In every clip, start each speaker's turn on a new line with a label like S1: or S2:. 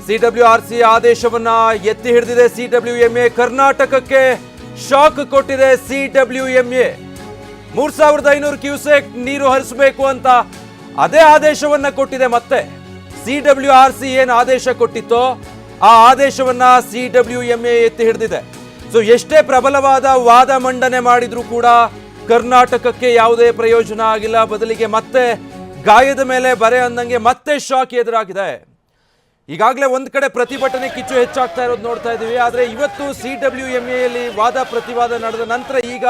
S1: CWRC ಆದೇಶವನ್ನ ಎತ್ತಿ ಹಿಡಿದಿದೆ ಸಿಡಬ್ಲ್ಯೂಎಂಎ. ಕರ್ನಾಟಕಕ್ಕೆ ಶಾಕ್ ಕೊಟ್ಟಿದೆ ಸಿಡಬ್ಲ್ಯೂಎಂಎ. 3500 ಕ್ಯೂಸೆಕ್ ನೀರು ಹರಿಸಬೇಕು ಅಂತ ಅದೇ ಆದೇಶವನ್ನ ಕೊಟ್ಟಿದೆ. ಮತ್ತೆ ಸಿಡಬ್ಲ್ಯೂಆರ್ಸಿ ಏನು ಆದೇಶ ಕೊಟ್ಟಿತ್ತೋ ಆ ಆದೇಶವನ್ನ ಸಿಡಬ್ಲ್ಯೂಎಂಎ ಎತ್ತಿ ಹಿಡಿದಿದೆ. ಸೊ ಎಷ್ಟೇ ಪ್ರಬಲವಾದ ವಾದ ಮಂಡನೆ ಮಾಡಿದ್ರೂ ಕೂಡ ಕರ್ನಾಟಕಕ್ಕೆ ಯಾವುದೇ ಪ್ರಯೋಜನ ಆಗಿಲ್ಲ. ಬದಲಿಗೆ ಮತ್ತೆ ಗಾಯದ ಮೇಲೆ ಬರೆ ಅಂದಂಗೆ ಮತ್ತೆ ಶಾಕ್ ಎದುರಾಗಿದೆ. ಈಗಾಗಲೇ ಒಂದ್ ಕಡೆ ಪ್ರತಿಭಟನೆ ಕಿಚ್ಚು ಹೆಚ್ಚಾಗ್ತಾ ಇರೋದು ನೋಡ್ತಾ ಇದೀವಿ. ಆದ್ರೆ ಇವತ್ತು ಸಿಡಬ್ಲ್ಯೂಎಂಎಯಲ್ಲಿ ವಾದ ಪ್ರತಿವಾದ ನಡೆದ ನಂತರ ಈಗ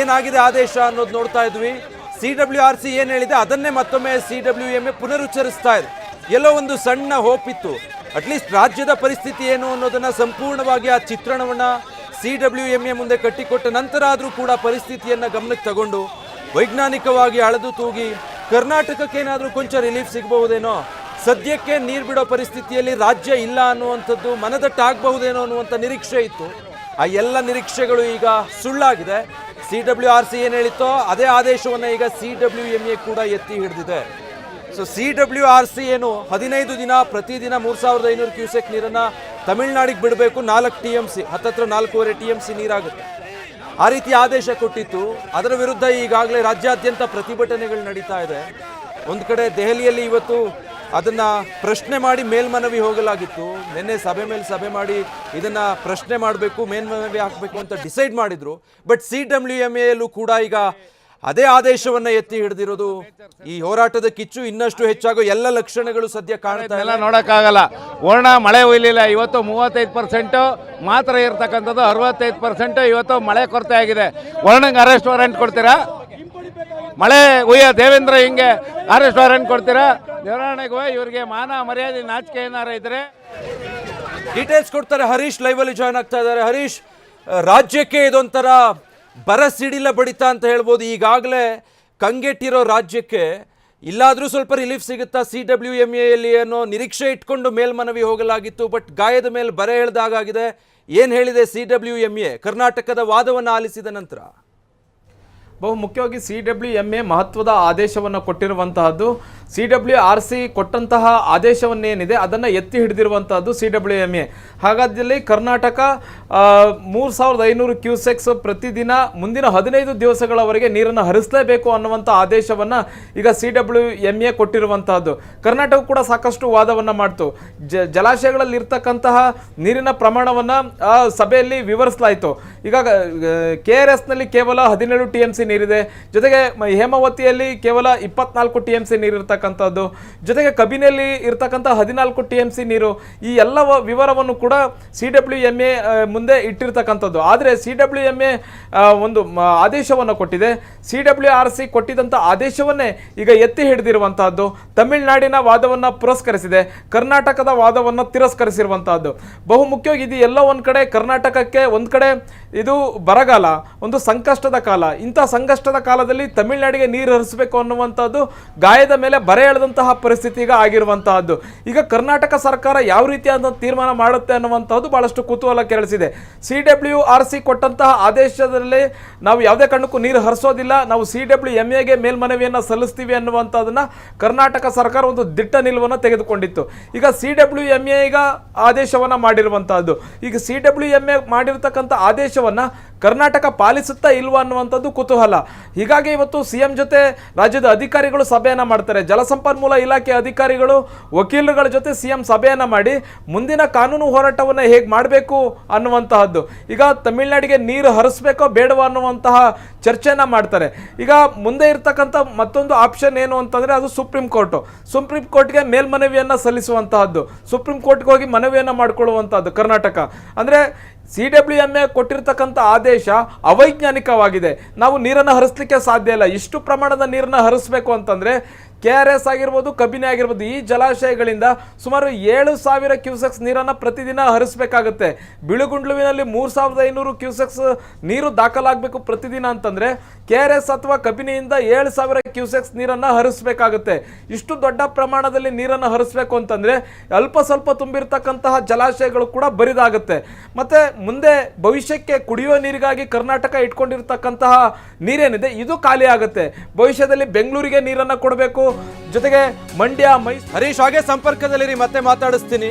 S1: ಏನಾಗಿದೆ ಆದೇಶ ಅನ್ನೋದು ನೋಡ್ತಾ ಇದ್ವಿ. ಸಿಡಬ್ಲ್ಯೂಆರ್ಸಿ ಏನ್ ಹೇಳಿದೆ ಅದನ್ನೇ ಮತ್ತೊಮ್ಮೆ ಸಿಡಬ್ಲ್ಯೂಎಂಎ ಪುನರುಚ್ಚರಿಸ್ತಾ ಇದೆ. ಎಲ್ಲೋ ಒಂದು ಸಣ್ಣ ಹೋಪ್ ಇತ್ತು, ಅಟ್ಲೀಸ್ಟ್ ರಾಜ್ಯದ ಪರಿಸ್ಥಿತಿ ಏನು ಅನ್ನೋದನ್ನ ಸಂಪೂರ್ಣವಾಗಿ ಆ ಚಿತ್ರಣವನ್ನ ಸಿಡಬ್ಲ್ಯೂಎಂಎ ಮುಂದೆ ಕಟ್ಟಿಕೊಟ್ಟ ನಂತರ ಆದ್ರೂ ಕೂಡ ಪರಿಸ್ಥಿತಿಯನ್ನ ಗಮನಕ್ಕೆ ತಗೊಂಡು ವೈಜ್ಞಾನಿಕವಾಗಿ ಅಳೆದು ತೂಗಿ ಕರ್ನಾಟಕಕ್ಕೆ ಏನಾದ್ರೂ ಕೊಂಚ ರಿಲೀಫ್ ಸಿಗಬಹುದೇನೋ, ಸದ್ಯಕ್ಕೆ ನೀರು ಬಿಡೋ ಪರಿಸ್ಥಿತಿಯಲ್ಲಿ ರಾಜ್ಯ ಇಲ್ಲ ಅನ್ನುವಂಥದ್ದು ಮನದಟ್ಟಾಗಬಹುದೇನೋ ಅನ್ನುವಂಥ ನಿರೀಕ್ಷೆ ಇತ್ತು. ಆ ಎಲ್ಲ ನಿರೀಕ್ಷೆಗಳು ಈಗ ಸುಳ್ಳಾಗಿದೆ. ಸಿಡಬ್ಲ್ಯೂಆರ್ಸಿ ಏನು ಹೇಳಿತ್ತೋ ಅದೇ ಆದೇಶವನ್ನು ಈಗ ಸಿಡಬ್ಲ್ಯೂಎಂಎ ಕೂಡ ಎತ್ತಿ ಹಿಡಿದಿದೆ. ಸೊ ಸಿಡಬ್ಲ್ಯೂಆರ್ಸಿ ಏನು 15 ದಿನ ಪ್ರತಿದಿನ 3500 ಕ್ಯೂಸೆಕ್ ನೀರನ್ನ ತಮಿಳುನಾಡಿಗೆ ಬಿಡಬೇಕು, 4 TMC, ಹತ್ತತ್ರ 4.5 TMC ನೀರಾಗುತ್ತೆ, ಆ ರೀತಿ ಆದೇಶ ಕೊಟ್ಟಿತ್ತು. ಅದರ ವಿರುದ್ಧ ಈಗಾಗಲೇ ರಾಜ್ಯಾದ್ಯಂತ ಪ್ರತಿಭಟನೆಗಳು ನಡೀತಾ ಇದೆ. ಒಂದು ಕಡೆ ದೆಹಲಿಯಲ್ಲಿ ಇವತ್ತು ಅದನ್ನ ಪ್ರಶ್ನೆ ಮಾಡಿ ಮೇಲ್ಮನವಿ ಹೋಗಲಾಗಿತ್ತು. ನಿನ್ನೆ ಸಭೆ ಮೇಲೆ ಸಭೆ ಮಾಡಿ ಇದನ್ನ ಪ್ರಶ್ನೆ ಮಾಡಬೇಕು, ಮೇಲ್ಮನವಿ ಹಾಕಬೇಕು ಅಂತ ಡಿಸೈಡ್ ಮಾಡಿದ್ರು. ಬಟ್ ಸಿಡಬ್ಲ್ಯೂಎಂಎಯಲ್ಲೂ ಕೂಡ ಈಗ ಅದೇ ಆದೇಶವನ್ನ ಎತ್ತಿ ಹಿಡಿದಿರೋದು ಈ ಹೋರಾಟದ ಕಿಚ್ಚು ಇನ್ನಷ್ಟು ಹೆಚ್ಚಾಗೋ ಎಲ್ಲ ಲಕ್ಷಣಗಳು ಸದ್ಯ ಕಾಣ್ತಾ ಇಲ್ಲ.
S2: ನೋಡಕ್ಕಾಗಲ್ಲ. ವರ್ಣ ಮಳೆ ಒಯ್ಲಿಲ್ಲ. ಇವತ್ತು 35% ಮಾತ್ರ ಇರ್ತಕ್ಕಂಥದ್ದು, 65% ಇವತ್ತು ಮಳೆ ಕೊರತೆ ಆಗಿದೆ. ವರ್ಣಂಗೆ ಅರೆಸ್ಟ್ ವಾರೆಂಟ್ ಕೊಡ್ತೀರಾ? ಮಳೆ ಉಯ್ಯ ದೇವೇಂದ್ರ ಹಿಂಗೆ ಅರೆಸ್ಟ್ ವಾರೆಂಟ್ ಕೊಡ್ತೀರಾ? ದೇವರಾಣೆಗೂ ಇವರಿಗೆ ಮಾನ ಮರ್ಯಾದೆ ನಾಚಿಕೆ ಏನಾರ ಇದ್ರೆ
S1: ಡೀಟೇಲ್ಸ್ ಕೊಡ್ತಾರೆ. ಹರೀಶ್ ಲೈವ್ ಅಲ್ಲಿ ಜಾಯ್ನ್ ಆಗ್ತಾ ಇದ್ದಾರೆ. ಹರೀಶ್, ರಾಜ್ಯಕ್ಕೆ ಇದೊಂಥರ ಬರ ಸಿಡಿಲ ಬಡಿತ ಅಂತ ಹೇಳ್ಬೋದು. ಈಗಾಗಲೇ ಕಂಗೆಟ್ಟಿರೋ ರಾಜ್ಯಕ್ಕೆ ಇಲ್ಲಾದರೂ ಸ್ವಲ್ಪ ರಿಲೀಫ್ ಸಿಗುತ್ತಾ ಸಿಡಬ್ಲ್ಯೂಎಂಎಯಲ್ಲಿ ಅನ್ನೋ ನಿರೀಕ್ಷೆ ಇಟ್ಕೊಂಡು ಮೇಲ್ಮನವಿ ಹೋಗಲಾಗಿತ್ತು. ಬಟ್ ಗಾಯದ ಮೇಲೆ ಬರೆ ಎಳೆದಾಗಿದೆ. ಏನು ಹೇಳಿದೆ ಸಿಡಬ್ಲ್ಯೂಎಂಎ ಕರ್ನಾಟಕದ ವಾದವನ್ನು ಆಲಿಸಿದ ನಂತರ?
S3: ಬಹು ಮುಖ್ಯವಾಗಿ ಸಿಡಬ್ಲ್ಯೂಎಂಎ ಮಹತ್ವದ ಆದೇಶವನ್ನು ಕೊಟ್ಟಿರುವಂತಹದ್ದು. ಸಿಡಬ್ಲ್ಯೂಆರ್ಸಿ ಕೊಟ್ಟಂತಹ ಆದೇಶವನ್ನೇನಿದೆ ಅದನ್ನು ಎತ್ತಿ ಹಿಡಿದಿರುವಂತಹದ್ದು ಸಿಡಬ್ಲ್ಯೂಎಂಎ. ಹಾಗಾದಲ್ಲಿ ಕರ್ನಾಟಕ 3500 ಕ್ಯೂಸೆಕ್ಸ್ ಪ್ರತಿದಿನ ಮುಂದಿನ 15 ದಿವಸಗಳವರೆಗೆ ನೀರನ್ನು ಹರಿಸಲೇಬೇಕು ಅನ್ನುವಂಥ ಆದೇಶವನ್ನು ಈಗ ಸಿಡಬ್ಲ್ಯೂಎಂಎ ಕೊಟ್ಟಿರುವಂತಹದ್ದು. ಕರ್ನಾಟಕ ಕೂಡ ಸಾಕಷ್ಟು ವಾದವನ್ನು ಮಾಡ್ತು. ಜಲಾಶಯಗಳಲ್ಲಿ ಇರ್ತಕ್ಕಂತಹ ನೀರಿನ ಪ್ರಮಾಣವನ್ನು ಸಭೆಯಲ್ಲಿ ವಿವರಿಸಲಾಯಿತು. ಈಗ KRSನಲ್ಲಿ ಕೇವಲ 17 TMC ನೀರಿದೆ, ಜೊತೆಗೆ ಹೇಮಾವತಿಯಲ್ಲಿ ಕೇವಲ 24 TMC ನೀರಿರ್ತಕ್ಕಂಥದ್ದು, ಜೊತೆಗೆ ಕಬಿನಿಯಲ್ಲಿ ಇರ್ತಕ್ಕಂಥ 14 TMC ನೀರು. ಈ ಎಲ್ಲ ವಿವರವನ್ನು ಕೂಡ ಸಿಡಬ್ಲ್ಯೂಎಂಎ ಮುಂದೆ ಇಟ್ಟಿರ್ತಕ್ಕಂಥದ್ದು. ಆದರೆ ಸಿಡಬ್ಲ್ಯೂಎಂಎ ಒಂದು ಆದೇಶವನ್ನು ಕೊಟ್ಟಿದೆ. ಸಿಡಬ್ಲ್ಯೂಆರ್ಸಿ ಕೊಟ್ಟಿದ್ದಂಥ ಆದೇಶವನ್ನೇ ಈಗ ಎತ್ತಿ ಹಿಡಿದಿರುವಂತಹದ್ದು. ತಮಿಳುನಾಡಿನ ವಾದವನ್ನು ಪುರಸ್ಕರಿಸಿದೆ, ಕರ್ನಾಟಕದ ವಾದವನ್ನು ತಿರಸ್ಕರಿಸಿರುವಂತಹದ್ದು. ಬಹು ಮುಖ್ಯವಾಗಿ ಇದು ಎಲ್ಲ ಒಂದು ಕಡೆ ಕರ್ನಾಟಕಕ್ಕೆ ಒಂದು ಕಡೆ ಇದು ಬರಗಾಲ, ಒಂದು ಸಂಕಷ್ಟದ ಕಾಲ. ಇಂಥ ಸಂಕಷ್ಟದ ಕಾಲದಲ್ಲಿ ತಮಿಳುನಾಡಿಗೆ ನೀರು ಹರಿಸಬೇಕು ಅನ್ನುವಂಥದ್ದು ಗಾಯದ ಮೇಲೆ ಬರೆ ಎಳೆದಂತಹ ಪರಿಸ್ಥಿತಿ ಈಗ ಆಗಿರುವಂತಹದ್ದು. ಈಗ ಕರ್ನಾಟಕ ಸರ್ಕಾರ ಯಾವ ರೀತಿಯಾದ ತೀರ್ಮಾನ ಮಾಡುತ್ತೆ ಅನ್ನುವಂಥದ್ದು ಬಹಳಷ್ಟು ಕುತೂಹಲ ಕೆರಳಿಸಿದೆ. ಸಿಡಬ್ಲ್ಯೂಆರ್ಸಿ ಕೊಟ್ಟಂತಹ ಆದೇಶದಲ್ಲಿ ನಾವು ಯಾವುದೇ ಕಾರಣಕ್ಕೂ ನೀರು ಹರಿಸೋದಿಲ್ಲ, ನಾವು ಸಿಡಬ್ಲ್ಯೂಎಂಎಗೆ ಮೇಲ್ಮನವಿಯನ್ನು ಸಲ್ಲಿಸ್ತೀವಿ ಅನ್ನುವಂಥದ್ದನ್ನ ಕರ್ನಾಟಕ ಸರ್ಕಾರ ಒಂದು ದಿಟ್ಟ ನಿಲುವನ್ನು ತೆಗೆದುಕೊಂಡಿತ್ತು. ಈಗ ಸಿಡಬ್ಲ್ಯೂಎಂಎ ಈಗ ಆದೇಶವನ್ನು ಮಾಡಿರುವಂತಹದ್ದು. ಈಗ ಸಿಡಬ್ಲ್ಯೂಎಂಎ ಮಾಡಿರ್ತಕ್ಕಂಥ ಆದೇಶವನ್ನ ಕರ್ನಾಟಕ ಪಾಲಿಸುತ್ತಾ ಇಲ್ವಾ ಅನ್ನುವಂಥದ್ದು ಕುತೂಹಲ. ಹೀಗಾಗಿ ಇವತ್ತು ಸಿಎಂ ಜೊತೆ ರಾಜ್ಯದ ಅಧಿಕಾರಿಗಳು ಸಭೆಯನ್ನ ಮಾಡ್ತಾರೆ. ಜಲಸಂಪನ್ಮೂಲ ಇಲಾಖೆ ಅಧಿಕಾರಿಗಳು ವಕೀಲರುಗಳ ಜೊತೆ ಸಿಎಂ ಸಭೆಯನ್ನ ಮಾಡಿ ಮುಂದಿನ ಕಾನೂನು ಹೋರಾಟವನ್ನು ಹೇಗೆ ಮಾಡಬೇಕು ಅನ್ನುವಂತಹದ್ದು. ಈಗ ತಮಿಳುನಾಡಿಗೆ ನೀರು ಹರಿಸಬೇಕೋ ಬೇಡವೋ ಅನ್ನುವಂತಹ ಚರ್ಚೆಯನ್ನ ಮಾಡ್ತಾರೆ. ಈಗ ಮುಂದೆ ಇರ್ತಕ್ಕಂಥ ಮತ್ತೊಂದು ಆಪ್ಷನ್ ಏನು ಅಂತಂದ್ರೆ ಅದು ಸುಪ್ರೀಂ ಕೋರ್ಟ್ಗೆ ಮೇಲ್ಮನವಿಯನ್ನ ಸಲ್ಲಿಸುವಂತಹದ್ದು, ಸುಪ್ರೀಂ ಕೋರ್ಟ್ಗೆ ಹೋಗಿ ಮನವಿಯನ್ನ ಮಾಡಿಕೊಳ್ಳುವಂತಹದ್ದು ಕರ್ನಾಟಕ. ಅಂದ್ರೆ ಸಿಡಬ್ಲ್ಯೂಎಂಎ ಕೊಟ್ಟಿರ್ತಕ್ಕಂಥ ಆದೇಶ ಅವೈಜ್ಞಾನಿಕವಾಗಿದೆ. ನಾವು ನೀರನ್ನು ಹರಿಸಲಿಕ್ಕೆ ಸಾಧ್ಯ ಇಲ್ಲ. ಇಷ್ಟು ಪ್ರಮಾಣದ ನೀರನ್ನು ಹರಿಸಬೇಕು ಅಂತಂದ್ರೆ KRS ಆಗಿರ್ಬೋದು, ಕಬಿನಿ ಆಗಿರ್ಬೋದು, ಈ ಜಲಾಶಯಗಳಿಂದ ಸುಮಾರು 7000 ಕ್ಯೂಸೆಕ್ಸ್ ನೀರನ್ನು ಪ್ರತಿದಿನ ಹರಿಸಬೇಕಾಗುತ್ತೆ. ಬಿಳುಗುಂಡ್ಲುವಿನಲ್ಲಿ 3500 ಕ್ಯೂಸೆಕ್ಸ್ ನೀರು ದಾಖಲಾಗಬೇಕು ಪ್ರತಿದಿನ ಅಂತಂದ್ರೆ KRS ಅಥವಾ ಕಬಿನಿಯಿಂದ 7000 ಕ್ಯೂಸೆಕ್ಸ್ ನೀರನ್ನು ಹರಿಸಬೇಕಾಗುತ್ತೆ. ಇಷ್ಟು ದೊಡ್ಡ ಪ್ರಮಾಣದಲ್ಲಿ ನೀರನ್ನು ಹರಿಸಬೇಕು ಅಂತಂದ್ರೆ ಅಲ್ಪ ಸ್ವಲ್ಪ ತುಂಬಿರ್ತಕ್ಕಂತಹ ಜಲಾಶಯಗಳು ಕೂಡ ಬರಿದಾಗುತ್ತೆ. ಮತ್ತೆ ಮುಂದೆ ಭವಿಷ್ಯಕ್ಕೆ ಕುಡಿಯುವ ನೀರಿಗಾಗಿ ಕರ್ನಾಟಕ ಇಟ್ಕೊಂಡಿರ್ತಕ್ಕಂತಹ ನೀರೇನಿದೆ ಇದು ಖಾಲಿ ಆಗುತ್ತೆ. ಭವಿಷ್ಯದಲ್ಲಿ ಬೆಂಗಳೂರಿಗೆ ನೀರನ್ನು ಕೊಡಬೇಕು, ಜೊತೆಗೆ ಮಂಡ್ಯ, ಮೈಸೂರು.
S1: ಹರೀಶ್ ಹಾಗೆ ಸಂಪರ್ಕದಲ್ಲಿರಿ, ಮತ್ತೆ ಮಾತಾಡಿಸ್ತೀನಿ.